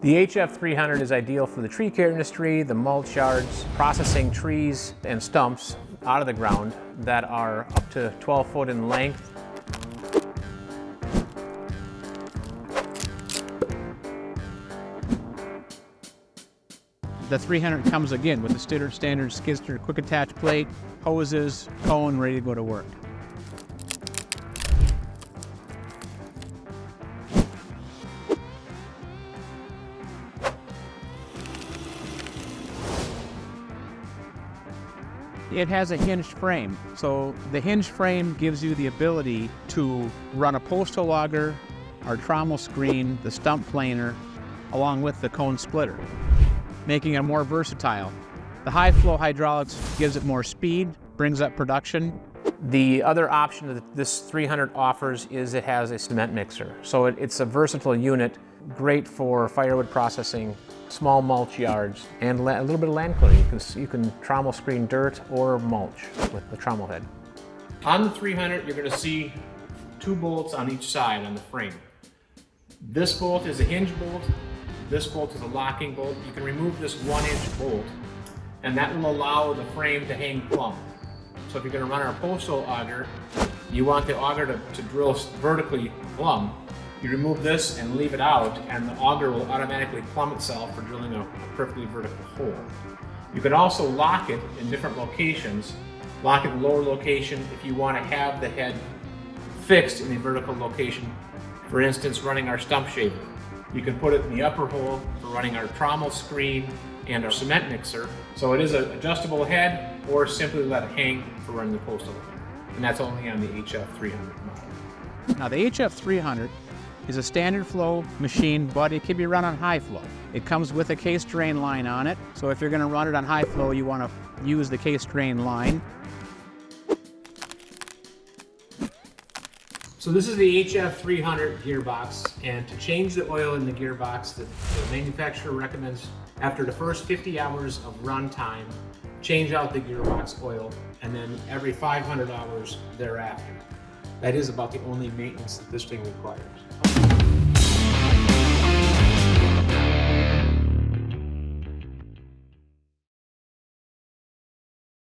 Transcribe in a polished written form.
The HF-300 is ideal for the tree care industry, the mulch yards, processing trees and stumps out of the ground that are up to 12 foot in length. The 300 comes again with the standard skid steer quick attach plate, hoses, cone, ready to go to work. It has a hinged frame, so the hinged frame gives you the ability to run a postal auger, our trommel screen, the stump planer, along with the cone splitter, making it more versatile. The high flow hydraulics gives it more speed, brings up production. The other option that this 300 offers is it has a cement mixer. So it's a versatile unit, great for firewood processing, small mulch yards, and a little bit of land clearing. You can trommel screen dirt or mulch with the trommel head. On the 300, you're going to see 2 bolts on each side on the frame. This bolt is a hinge bolt. This bolt is a locking bolt. You can remove this 1-inch bolt, and that will allow the frame to hang plumb. So if you're going to run our postal auger, you want the auger to drill vertically plumb. You remove this and leave it out, and the auger will automatically plumb itself for drilling a perfectly vertical hole. You can also lock it in different locations. Lock it in the lower location if you want to have the head fixed in a vertical location. For instance, running our stump shaver. You can put it in the upper hole for running our trommel screen and our cement mixer. So it is an adjustable head, or simply let it hang for running the postal auger. And that's only on the HF-300 model. Now the HF-300 is a standard flow machine, but it can be run on high flow. It comes with a case drain line on it, so if you're going to run it on high flow, you want to use the case drain line. So this is the HF-300 gearbox, and to change the oil in the gearbox, the manufacturer recommends after the first 50 hours of run time, change out the gearbox oil, and then every 500 hours thereafter. That is about the only maintenance that this thing requires.